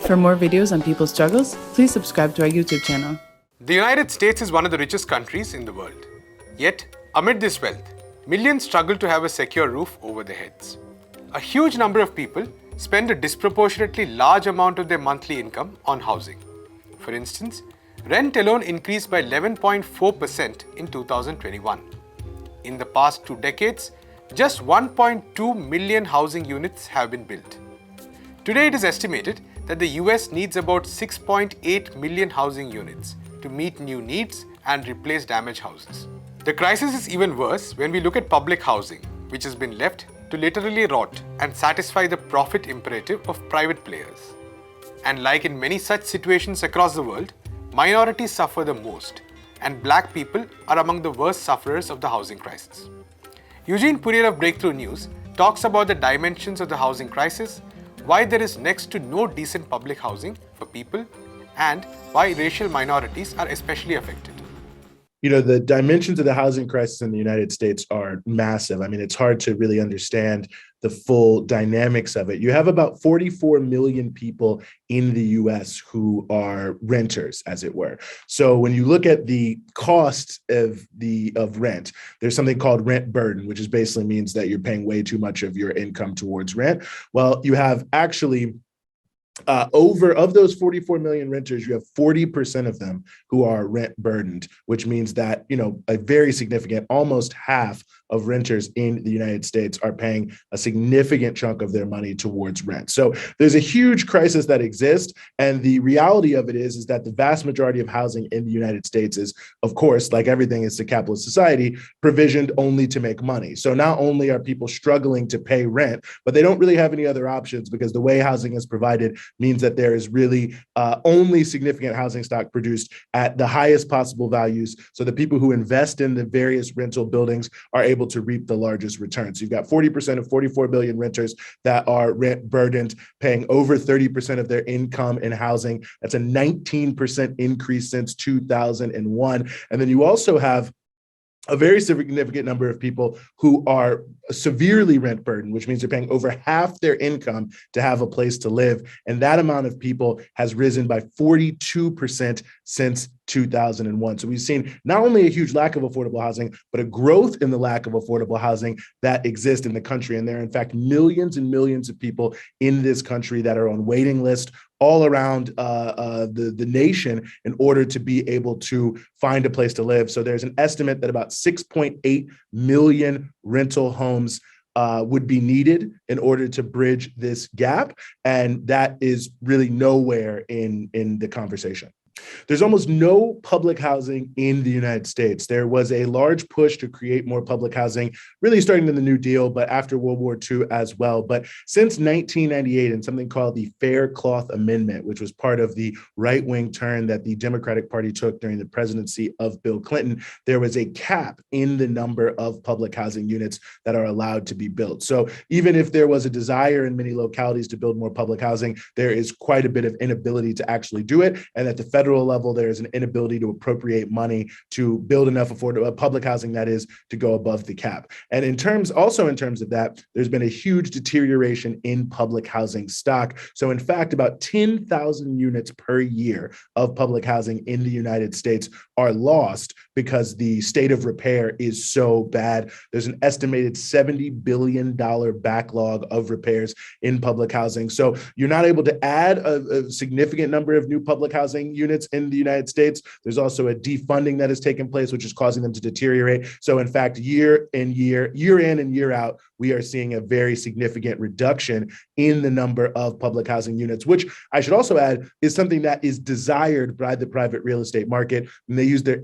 For more videos on people's struggles, please subscribe to our YouTube channel. The United States is one of the richest countries in the world. Yet, amid this wealth, millions struggle to have a secure roof over their heads. A huge number of people spend a disproportionately large amount of their monthly income on housing. For instance, rent alone increased by 11.4% in 2021. In the past 2 decades, just 1.2 million housing units have been built. Today, it is estimated that the US needs about 6.8 million housing units to meet new needs and replace damaged houses. The crisis is even worse when we look at public housing, which has been left to literally rot and satisfy the profit imperative of private players. And like in many such situations across the world, minorities suffer the most, and black people are among the worst sufferers of the housing crisis. Eugene Puryear of Breakthrough News talks about the dimensions of the housing crisis, why there is next to no decent public housing for people, and why racial minorities are especially affected. You know, the dimensions of the housing crisis in the United States are massive. I mean, it's hard to really understand the full dynamics of it. You have about 44 million people in the US who are renters, as it were. So when you look at the cost of rent, there's something called rent burden, which is basically means that you're paying way too much of your income towards rent. Well, you have actually of those 44 million renters, you have 40% of them who are rent burdened, which means that, you know, a very significant, almost half of renters in the United States are paying a significant chunk of their money towards rent. So there's a huge crisis that exists. And the reality of it is that the vast majority of housing in the United States is, of course, like everything is a capitalist society, provisioned only to make money. So not only are people struggling to pay rent, but they don't really have any other options because the way housing is provided means that there is really only significant housing stock produced at the highest possible values. So the people who invest in the various rental buildings are able to reap the largest returns. So you've got 40% of 44 million renters that are rent burdened, paying over 30% of their income in housing. That's a 19% increase since 2001. And then you also have a very significant number of people who are severely rent burdened, which means they're paying over half their income to have a place to live. And that amount of people has risen by 42% since 2001. So we've seen not only a huge lack of affordable housing, but a growth in the lack of affordable housing that exists in the country. And there are, in fact, millions and millions of people in this country that are on waiting list all around the nation in order to be able to find a place to live. So there's an estimate that about 6.8 million rental homes would be needed in order to bridge this gap. And that is really nowhere in the conversation. There's almost no public housing in the United States. There was a large push to create more public housing, really starting in the New Deal, but after World War II as well. But since 1998, and something called the Fair Cloth Amendment, which was part of the right-wing turn that the Democratic Party took during the presidency of Bill Clinton, there was a cap in the number of public housing units that are allowed to be built. So even if there was a desire in many localities to build more public housing, there is quite a bit of inability to actually do it. And at the federal level, there is an inability to appropriate money to build enough affordable public housing, that is, to go above the cap. And in terms of that, there's been a huge deterioration in public housing stock. So in fact, about 10,000 units per year of public housing in the United States are lost because the state of repair is so bad. There's an estimated $70 billion backlog of repairs in public housing. So you're not able to add a significant number of new public housing units in the United States. There's also a defunding that has taken place, which is causing them to deteriorate. So in fact, year in and year out, we are seeing a very significant reduction in the number of public housing units, which I should also add is something that is desired by the private real estate market. And they use their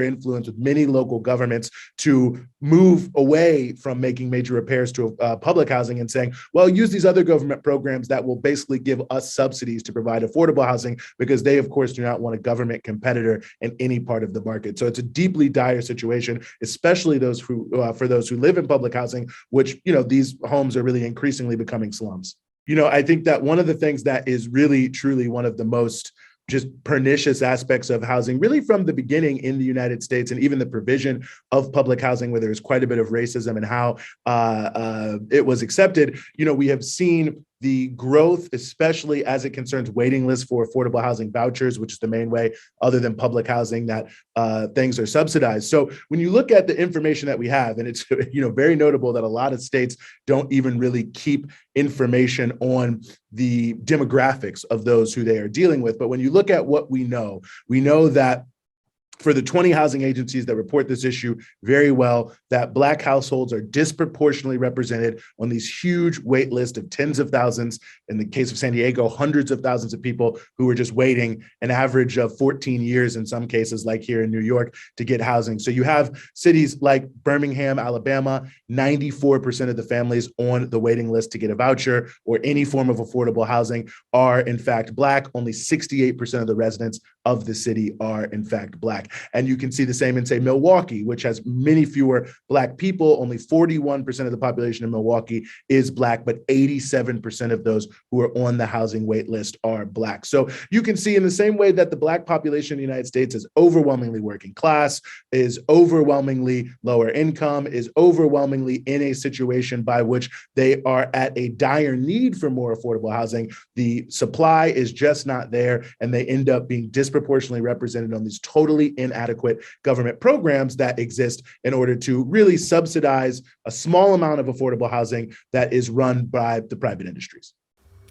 influence with many local governments to move away from making major repairs to public housing and saying, well, use these other government programs that will basically give us subsidies to provide affordable housing, because they, of course, do not want a government competitor in any part of the market. So it's a deeply dire situation, especially for those who live in public housing, which, you know, these homes are really increasingly becoming slums. You know, I think that one of the things that is really, truly one of the most just pernicious aspects of housing, really from the beginning in the United States, and even the provision of public housing, where there's quite a bit of racism and how it was accepted. You know, we have seen the growth, especially as it concerns waiting lists for affordable housing vouchers, which is the main way, other than public housing, that things are subsidized. So when you look at the information that we have, and it's very notable that a lot of states don't even really keep information on the demographics of those who they are dealing with. But when you look at what we know that for the 20 housing agencies that report this issue very well, that Black households are disproportionately represented on these huge wait lists of tens of thousands. In the case of San Diego, hundreds of thousands of people who are just waiting an average of 14 years in some cases, like here in New York, to get housing. So you have cities like Birmingham, Alabama, 94% of the families on the waiting list to get a voucher or any form of affordable housing are in fact Black. Only 68% of the residents of the city are in fact Black. And you can see the same in, say, Milwaukee, which has many fewer Black people. Only 41% of the population in Milwaukee is Black, but 87% of those who are on the housing wait list are Black. So you can see in the same way that the Black population in the United States is overwhelmingly working class, is overwhelmingly lower income, is overwhelmingly in a situation by which they are at a dire need for more affordable housing. The supply is just not there, and they end up being disproportionately represented on these totally inadequate government programs that exist in order to really subsidize a small amount of affordable housing that is run by the private industries.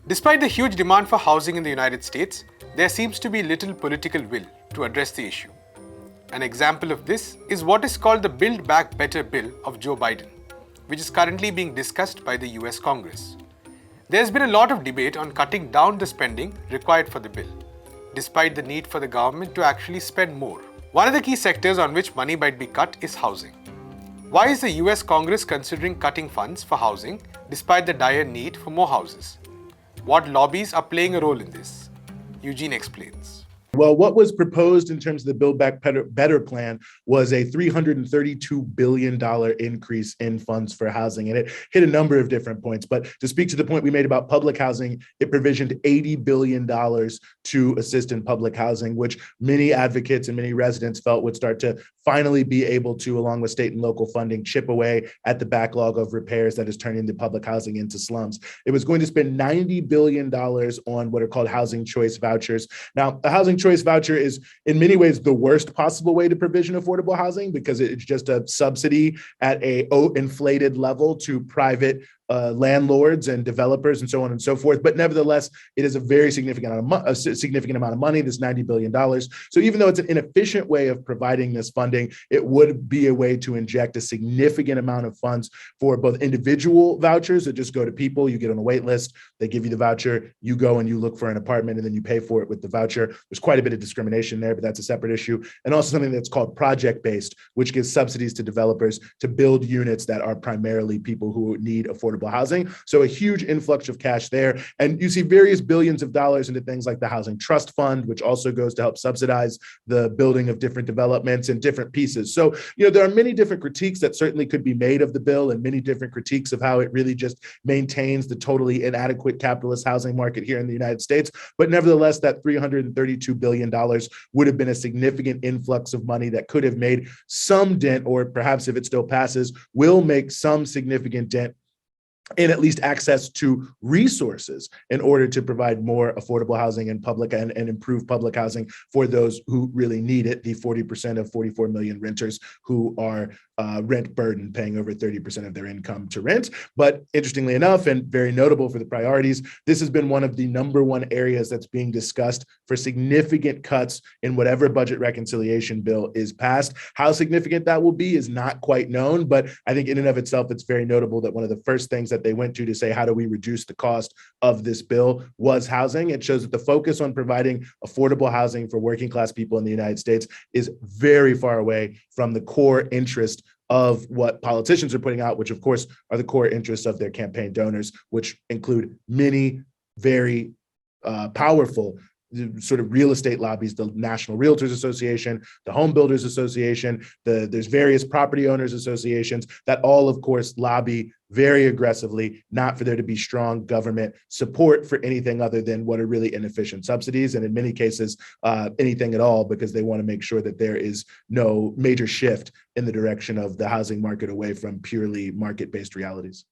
Despite the huge demand for housing in the United States, there seems to be little political will to address the issue. An example of this is what is called the Build Back Better bill of Joe Biden, which is currently being discussed by the US Congress. There's been a lot of debate on cutting down the spending required for the bill, despite the need for the government to actually spend more. One of the key sectors on which money might be cut is housing. Why is the US Congress considering cutting funds for housing despite the dire need for more houses? What lobbies are playing a role in this? Eugene explains. Well, what was proposed in terms of the Build Back Better plan was a $332 billion increase in funds for housing. And it hit a number of different points. But to speak to the point we made about public housing, it provisioned $80 billion to assist in public housing, which many advocates and many residents felt would start to finally be able to, along with state and local funding, chip away at the backlog of repairs that is turning the public housing into slums. It was going to spend $90 billion on what are called housing choice vouchers. Now, a housing choice voucher is in many ways the worst possible way to provision affordable housing because it's just a subsidy at a inflated level to private landlords and developers and so on and so forth. But nevertheless, it is a very significant amount of money, this $90 billion. So even though it's an inefficient way of providing this funding, it would be a way to inject a significant amount of funds for both individual vouchers that just go to people. You get on a wait list, they give you the voucher, you go and you look for an apartment and then you pay for it with the voucher. There's quite a bit of discrimination there, but that's a separate issue. And also something that's called project-based, which gives subsidies to developers to build units that are primarily people who need affordable housing. So a huge influx of cash there. And you see various billions of dollars into things like the Housing Trust Fund, which also goes to help subsidize the building of different developments and different pieces. So, there are many different critiques that certainly could be made of the bill and many different critiques of how it really just maintains the totally inadequate capitalist housing market here in the United States. But nevertheless, that $332 billion would have been a significant influx of money that could have made some dent, or perhaps if it still passes, will make some significant dent in at least access to resources in order to provide more affordable housing and improve public housing for those who really need it, the 40% of 44 million renters who are rent burdened, paying over 30% of their income to rent. But interestingly enough, and very notable for the priorities, this has been one of the number one areas that's being discussed for significant cuts in whatever budget reconciliation bill is passed. How significant that will be is not quite known, but I think in and of itself, it's very notable that one of the first things that they went to say, how do we reduce the cost of this bill, was housing. It shows that the focus on providing affordable housing for working class people in the United States is very far away from the core interest of what politicians are putting out, which of course are the core interests of their campaign donors, which include many very powerful sort of real estate lobbies, the National Realtors Association, the Home Builders Association, there's various property owners associations that all, of course, lobby very aggressively, not for there to be strong government support for anything other than what are really inefficient subsidies, and in many cases, anything at all, because they want to make sure that there is no major shift in the direction of the housing market away from purely market-based realities.